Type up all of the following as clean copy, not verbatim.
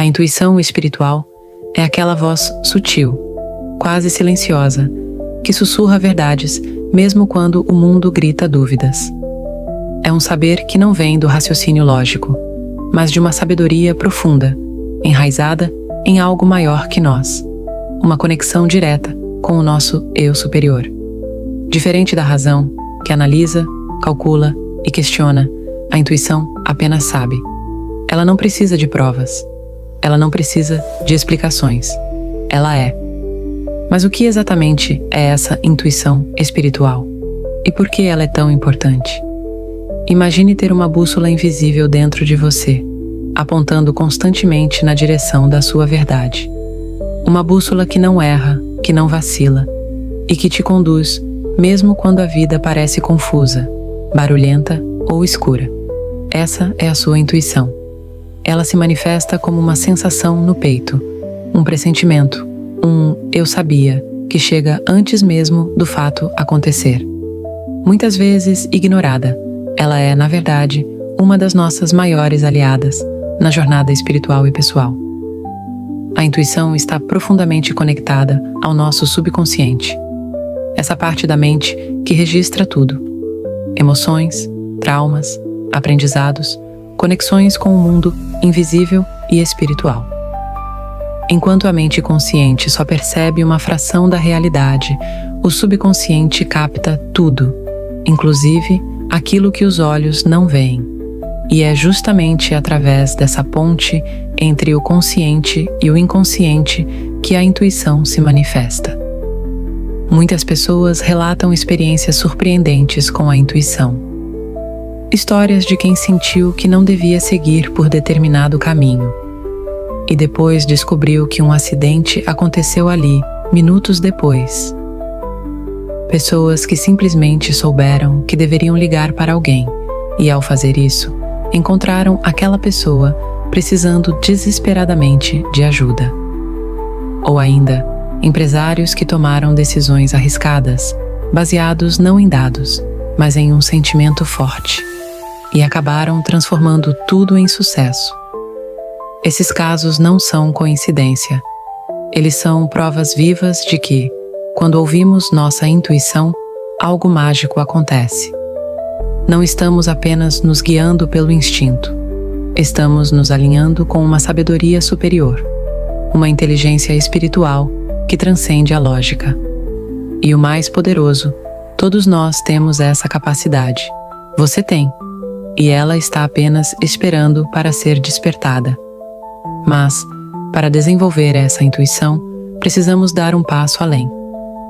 A intuição espiritual é aquela voz sutil, quase silenciosa, que sussurra verdades mesmo quando o mundo grita dúvidas. É um saber que não vem do raciocínio lógico, mas de uma sabedoria profunda, enraizada em algo maior que nós, uma conexão direta com o nosso eu superior. Diferente da razão, que analisa, calcula e questiona, a intuição apenas sabe. Ela não precisa de provas. Ela não precisa de explicações. Ela é. Mas o que exatamente é essa intuição espiritual? E por que ela é tão importante? Imagine ter uma bússola invisível dentro de você, apontando constantemente na direção da sua verdade. Uma bússola que não erra, que não vacila e que te conduz mesmo quando a vida parece confusa, barulhenta ou escura. Essa é a sua intuição. Ela se manifesta como uma sensação no peito, um pressentimento, um eu sabia, que chega antes mesmo do fato acontecer. Muitas vezes ignorada, ela é, na verdade, uma das nossas maiores aliadas na jornada espiritual e pessoal. A intuição está profundamente conectada ao nosso subconsciente. Essa parte da mente que registra tudo: emoções, traumas, aprendizados, conexões com o mundo invisível e espiritual. Enquanto a mente consciente só percebe uma fração da realidade, o subconsciente capta tudo, inclusive aquilo que os olhos não veem. E é justamente através dessa ponte entre o consciente e o inconsciente que a intuição se manifesta. Muitas pessoas relatam experiências surpreendentes com a intuição. Histórias de quem sentiu que não devia seguir por determinado caminho e depois descobriu que um acidente aconteceu ali, minutos depois. Pessoas que simplesmente souberam que deveriam ligar para alguém e, ao fazer isso, encontraram aquela pessoa precisando desesperadamente de ajuda. Ou ainda, empresários que tomaram decisões arriscadas, baseados não em dados, mas em um sentimento forte, e acabaram transformando tudo em sucesso. Esses casos não são coincidência. Eles são provas vivas de que, quando ouvimos nossa intuição, algo mágico acontece. Não estamos apenas nos guiando pelo instinto. Estamos nos alinhando com uma sabedoria superior, uma inteligência espiritual que transcende a lógica. E o mais poderoso, todos nós temos essa capacidade. Você tem, e ela está apenas esperando para ser despertada. Mas, para desenvolver essa intuição, precisamos dar um passo além.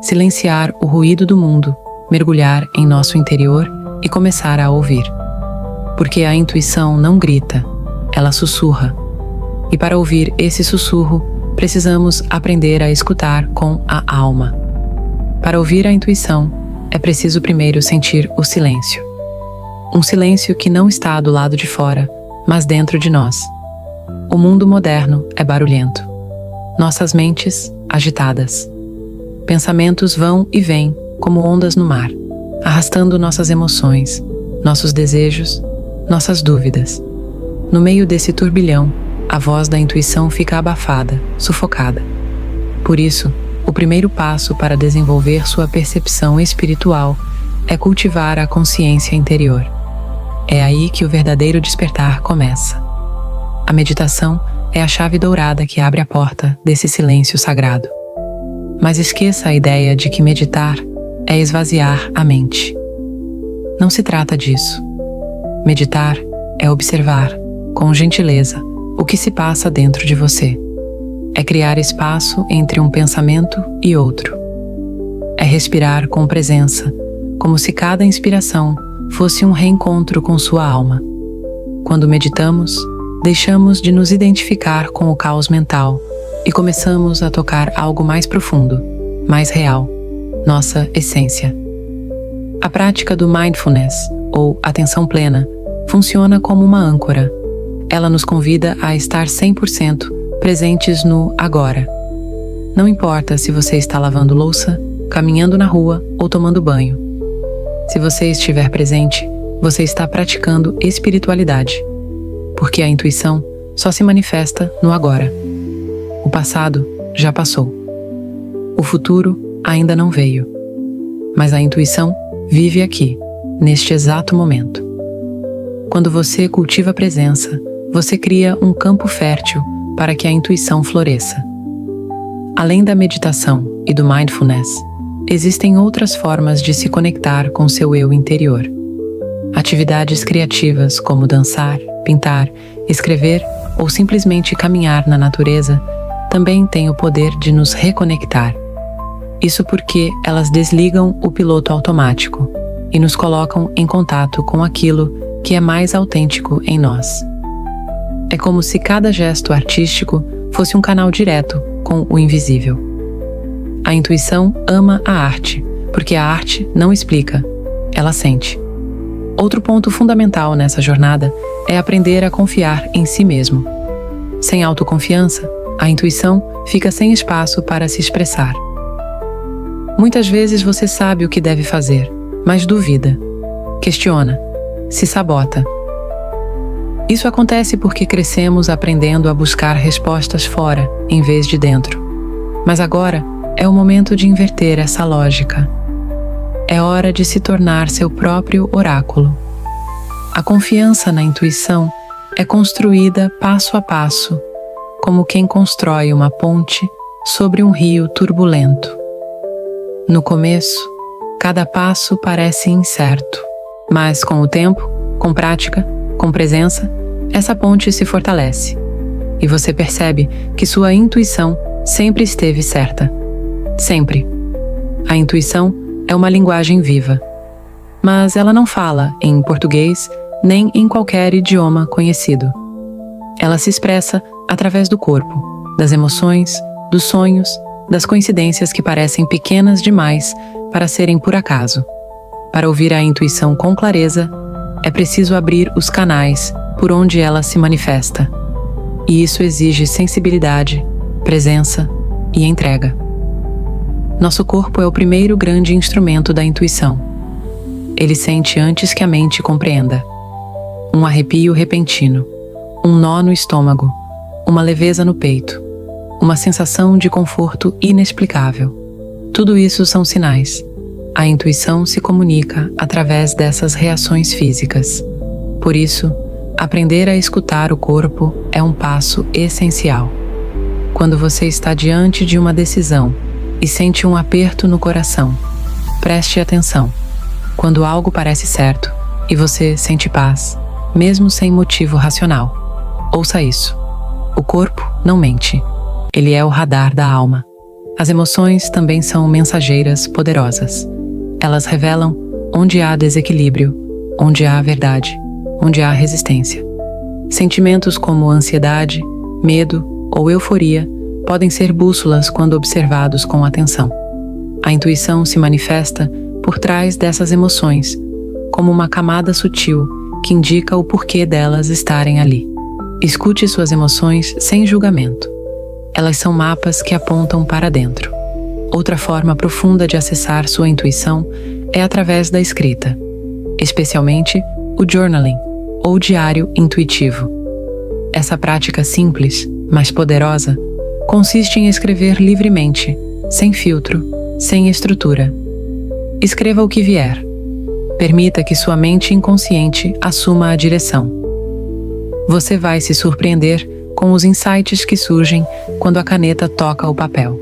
Silenciar o ruído do mundo, mergulhar em nosso interior e começar a ouvir. Porque a intuição não grita, ela sussurra. E para ouvir esse sussurro, precisamos aprender a escutar com a alma. Para ouvir a intuição, é preciso primeiro sentir o silêncio. Um silêncio que não está do lado de fora, mas dentro de nós. O mundo moderno é barulhento. Nossas mentes, agitadas. Pensamentos vão e vêm como ondas no mar, arrastando nossas emoções, nossos desejos, nossas dúvidas. No meio desse turbilhão, a voz da intuição fica abafada, sufocada. Por isso, o primeiro passo para desenvolver sua percepção espiritual é cultivar a consciência interior. É aí que o verdadeiro despertar começa. A meditação é a chave dourada que abre a porta desse silêncio sagrado. Mas esqueça a ideia de que meditar é esvaziar a mente. Não se trata disso. Meditar é observar, com gentileza, o que se passa dentro de você. É criar espaço entre um pensamento e outro. É respirar com presença, como se cada inspiração fosse um reencontro com sua alma. Quando meditamos, deixamos de nos identificar com o caos mental e começamos a tocar algo mais profundo, mais real, nossa essência. A prática do mindfulness, ou atenção plena, funciona como uma âncora. Ela nos convida a estar 100% presentes no agora. Não importa se você está lavando louça, caminhando na rua ou tomando banho. Se você estiver presente, você está praticando espiritualidade. Porque a intuição só se manifesta no agora. O passado já passou. O futuro ainda não veio. Mas a intuição vive aqui, neste exato momento. Quando você cultiva a presença, você cria um campo fértil para que a intuição floresça. Além da meditação e do mindfulness, existem outras formas de se conectar com seu eu interior. Atividades criativas como dançar, pintar, escrever ou simplesmente caminhar na natureza também têm o poder de nos reconectar. Isso porque elas desligam o piloto automático e nos colocam em contato com aquilo que é mais autêntico em nós. É como se cada gesto artístico fosse um canal direto com o invisível. A intuição ama a arte, porque a arte não explica, ela sente. Outro ponto fundamental nessa jornada é aprender a confiar em si mesmo. Sem autoconfiança, a intuição fica sem espaço para se expressar. Muitas vezes você sabe o que deve fazer, mas duvida, questiona, se sabota. Isso acontece porque crescemos aprendendo a buscar respostas fora, em vez de dentro. Mas agora é o momento de inverter essa lógica. É hora de se tornar seu próprio oráculo. A confiança na intuição é construída passo a passo, como quem constrói uma ponte sobre um rio turbulento. No começo, cada passo parece incerto, mas com o tempo, com prática, com presença, essa ponte se fortalece e você percebe que sua intuição sempre esteve certa. Sempre. A intuição é uma linguagem viva, mas ela não fala em português nem em qualquer idioma conhecido. Ela se expressa através do corpo, das emoções, dos sonhos, das coincidências que parecem pequenas demais para serem por acaso. Para ouvir a intuição com clareza, é preciso abrir os canais por onde ela se manifesta. E isso exige sensibilidade, presença e entrega. Nosso corpo é o primeiro grande instrumento da intuição. Ele sente antes que a mente compreenda. Um arrepio repentino, um nó no estômago, uma leveza no peito, uma sensação de conforto inexplicável. Tudo isso são sinais. A intuição se comunica através dessas reações físicas. Por isso, aprender a escutar o corpo é um passo essencial. Quando você está diante de uma decisão e sente um aperto no coração, preste atenção. Quando algo parece certo e você sente paz, mesmo sem motivo racional, ouça isso. O corpo não mente. Ele é o radar da alma. As emoções também são mensageiras poderosas. Elas revelam onde há desequilíbrio, onde há verdade, onde há resistência. Sentimentos como ansiedade, medo ou euforia podem ser bússolas quando observados com atenção. A intuição se manifesta por trás dessas emoções, como uma camada sutil que indica o porquê delas estarem ali. Escute suas emoções sem julgamento. Elas são mapas que apontam para dentro. Outra forma profunda de acessar sua intuição é através da escrita, especialmente o journaling, ou diário intuitivo. Essa prática simples, mas poderosa, consiste em escrever livremente, sem filtro, sem estrutura. Escreva o que vier. Permita que sua mente inconsciente assuma a direção. Você vai se surpreender com os insights que surgem quando a caneta toca o papel.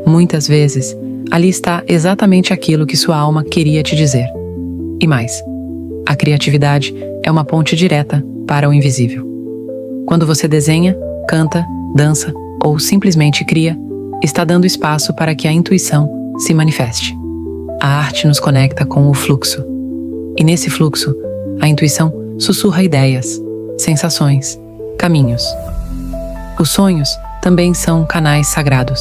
Muitas vezes, ali está exatamente aquilo que sua alma queria te dizer. E mais, a criatividade é uma ponte direta para o invisível. Quando você desenha, canta, dança ou simplesmente cria, está dando espaço para que a intuição se manifeste. A arte nos conecta com o fluxo. E nesse fluxo, a intuição sussurra ideias, sensações, caminhos. Os sonhos também são canais sagrados.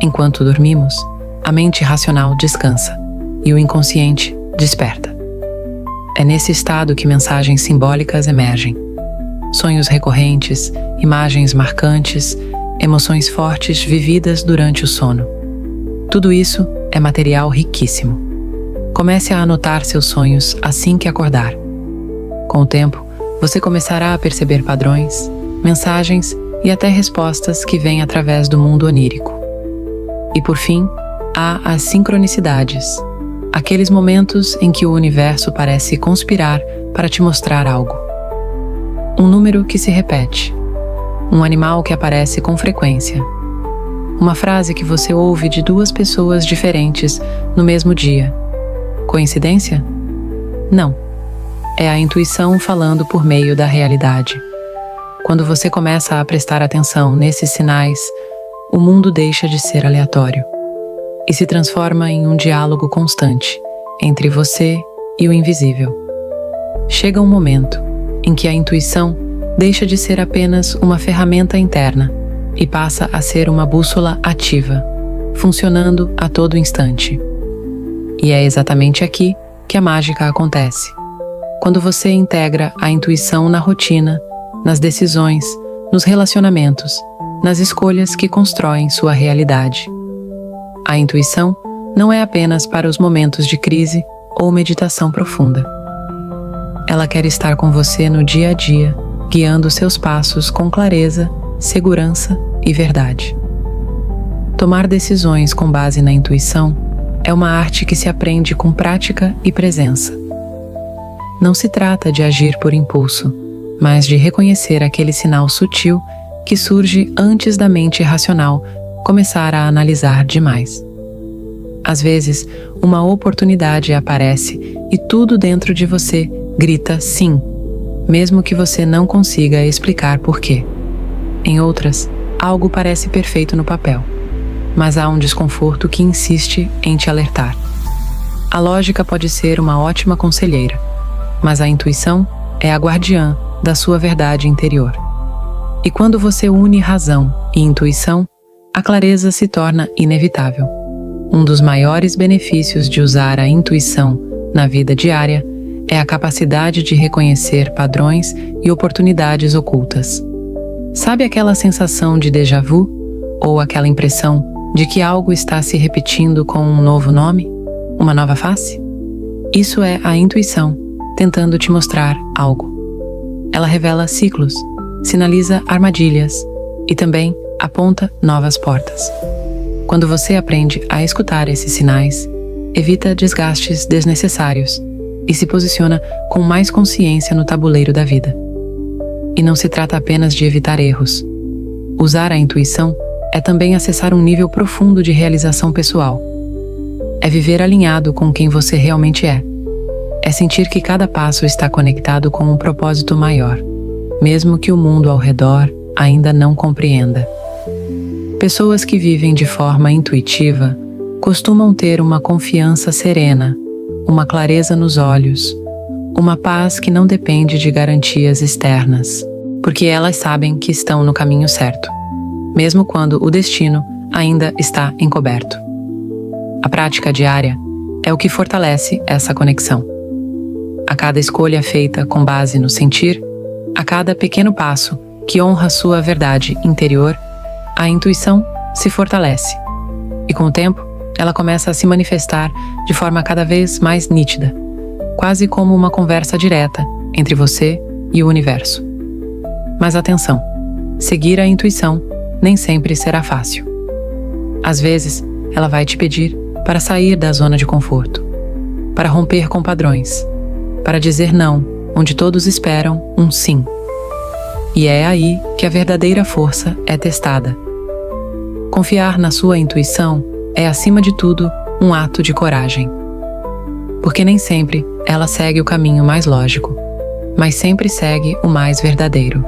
Enquanto dormimos, a mente racional descansa e o inconsciente desperta. É nesse estado que mensagens simbólicas emergem. Sonhos recorrentes, imagens marcantes, emoções fortes vividas durante o sono. Tudo isso é material riquíssimo. Comece a anotar seus sonhos assim que acordar. Com o tempo, você começará a perceber padrões, mensagens e até respostas que vêm através do mundo onírico. E por fim, há as sincronicidades, aqueles momentos em que o universo parece conspirar para te mostrar algo. Um número que se repete, um animal que aparece com frequência, uma frase que você ouve de duas pessoas diferentes no mesmo dia. Coincidência? Não. É a intuição falando por meio da realidade. Quando você começa a prestar atenção nesses sinais, o mundo deixa de ser aleatório e se transforma em um diálogo constante entre você e o invisível. Chega um momento em que a intuição deixa de ser apenas uma ferramenta interna e passa a ser uma bússola ativa, funcionando a todo instante. E é exatamente aqui que a mágica acontece. Quando você integra a intuição na rotina, nas decisões, nos relacionamentos, nas escolhas que constroem sua realidade. A intuição não é apenas para os momentos de crise ou meditação profunda. Ela quer estar com você no dia a dia, guiando seus passos com clareza, segurança e verdade. Tomar decisões com base na intuição é uma arte que se aprende com prática e presença. Não se trata de agir por impulso, mas de reconhecer aquele sinal sutil que surge antes da mente racional começar a analisar demais. Às vezes, uma oportunidade aparece e tudo dentro de você grita sim, mesmo que você não consiga explicar por quê. Em outras, algo parece perfeito no papel, mas há um desconforto que insiste em te alertar. A lógica pode ser uma ótima conselheira, mas a intuição é a guardiã da sua verdade interior. E quando você une razão e intuição, a clareza se torna inevitável. Um dos maiores benefícios de usar a intuição na vida diária é a capacidade de reconhecer padrões e oportunidades ocultas. Sabe aquela sensação de déjà vu? Ou aquela impressão de que algo está se repetindo com um novo nome? Uma nova face? Isso é a intuição tentando te mostrar algo. Ela revela ciclos, sinaliza armadilhas e também aponta novas portas. Quando você aprende a escutar esses sinais, evita desgastes desnecessários e se posiciona com mais consciência no tabuleiro da vida. E não se trata apenas de evitar erros. Usar a intuição é também acessar um nível profundo de realização pessoal. É viver alinhado com quem você realmente é. É sentir que cada passo está conectado com um propósito maior, mesmo que o mundo ao redor ainda não compreenda. Pessoas que vivem de forma intuitiva costumam ter uma confiança serena, uma clareza nos olhos, uma paz que não depende de garantias externas, porque elas sabem que estão no caminho certo, mesmo quando o destino ainda está encoberto. A prática diária é o que fortalece essa conexão. A cada escolha feita com base no sentir, a cada pequeno passo que honra sua verdade interior, a intuição se fortalece. E com o tempo, ela começa a se manifestar de forma cada vez mais nítida, quase como uma conversa direta entre você e o universo. Mas atenção, seguir a intuição nem sempre será fácil. Às vezes, ela vai te pedir para sair da zona de conforto, para romper com padrões, para dizer não, onde todos esperam um sim. E é aí que a verdadeira força é testada. Confiar na sua intuição é, acima de tudo, um ato de coragem. Porque nem sempre ela segue o caminho mais lógico, mas sempre segue o mais verdadeiro.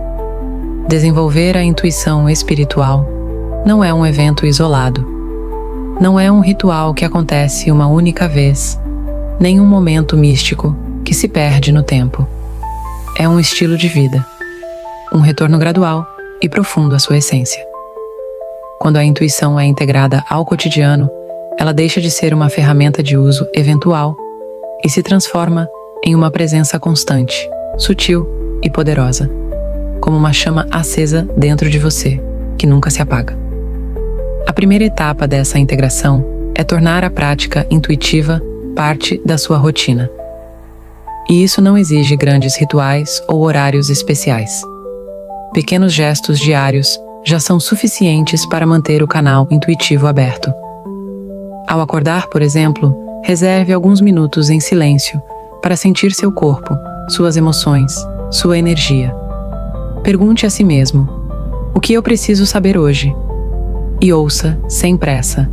Desenvolver a intuição espiritual não é um evento isolado. Não é um ritual que acontece uma única vez, nem um momento místico que se perde no tempo. É um estilo de vida, um retorno gradual e profundo à sua essência. Quando a intuição é integrada ao cotidiano, ela deixa de ser uma ferramenta de uso eventual e se transforma em uma presença constante, sutil e poderosa, como uma chama acesa dentro de você, que nunca se apaga. A primeira etapa dessa integração é tornar a prática intuitiva parte da sua rotina. E isso não exige grandes rituais ou horários especiais. Pequenos gestos diários já são suficientes para manter o canal intuitivo aberto. Ao acordar, por exemplo, reserve alguns minutos em silêncio para sentir seu corpo, suas emoções, sua energia. Pergunte a si mesmo: o que eu preciso saber hoje? E ouça sem pressa.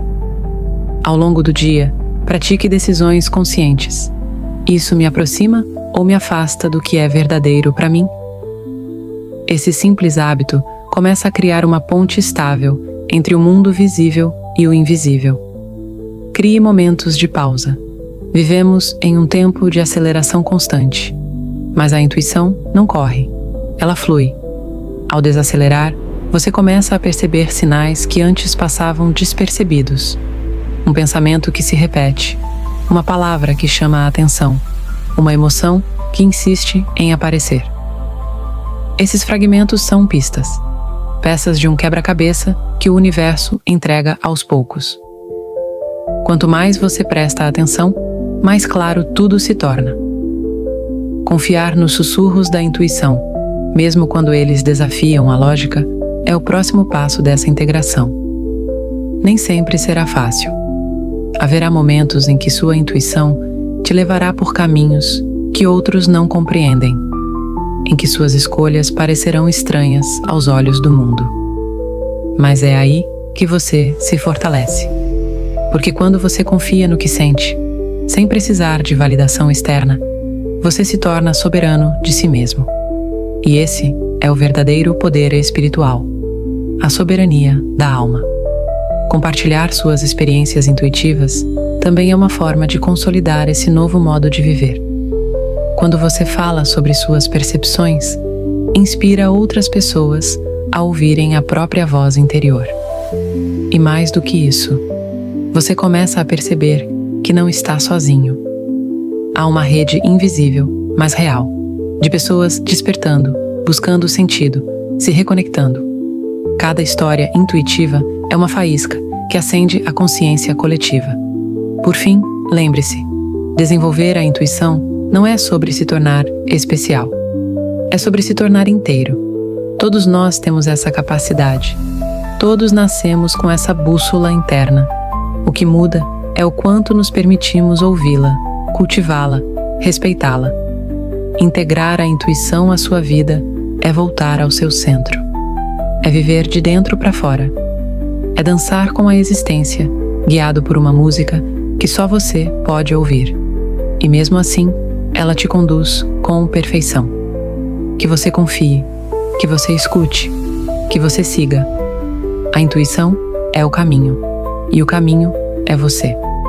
Ao longo do dia, pratique decisões conscientes. Isso me aproxima ou me afasta do que é verdadeiro para mim? Esse simples hábito começa a criar uma ponte estável entre o mundo visível e o invisível. Crie momentos de pausa. Vivemos em um tempo de aceleração constante, mas a intuição não corre, ela flui. Ao desacelerar, você começa a perceber sinais que antes passavam despercebidos. Um pensamento que se repete, uma palavra que chama a atenção, uma emoção que insiste em aparecer. Esses fragmentos são pistas, peças de um quebra-cabeça que o universo entrega aos poucos. Quanto mais você presta atenção, mais claro tudo se torna. Confiar nos sussurros da intuição, mesmo quando eles desafiam a lógica, é o próximo passo dessa integração. Nem sempre será fácil. Haverá momentos em que sua intuição te levará por caminhos que outros não compreendem, em que suas escolhas parecerão estranhas aos olhos do mundo. Mas é aí que você se fortalece. Porque quando você confia no que sente, sem precisar de validação externa, você se torna soberano de si mesmo. E esse é o verdadeiro poder espiritual, a soberania da alma. Compartilhar suas experiências intuitivas também é uma forma de consolidar esse novo modo de viver. Quando você fala sobre suas percepções, inspira outras pessoas a ouvirem a própria voz interior. E mais do que isso, você começa a perceber que não está sozinho. Há uma rede invisível, mas real, de pessoas despertando, buscando sentido, se reconectando. Cada história intuitiva é uma faísca que acende a consciência coletiva. Por fim, lembre-se, desenvolver a intuição não é sobre se tornar especial. É sobre se tornar inteiro. Todos nós temos essa capacidade. Todos nascemos com essa bússola interna. O que muda é o quanto nos permitimos ouvi-la, cultivá-la, respeitá-la. Integrar a intuição à sua vida é voltar ao seu centro. É viver de dentro para fora. É dançar com a existência, guiado por uma música que só você pode ouvir. E mesmo assim, ela te conduz com perfeição. Que você confie, que você escute, que você siga. A intuição é o caminho, e o caminho é você.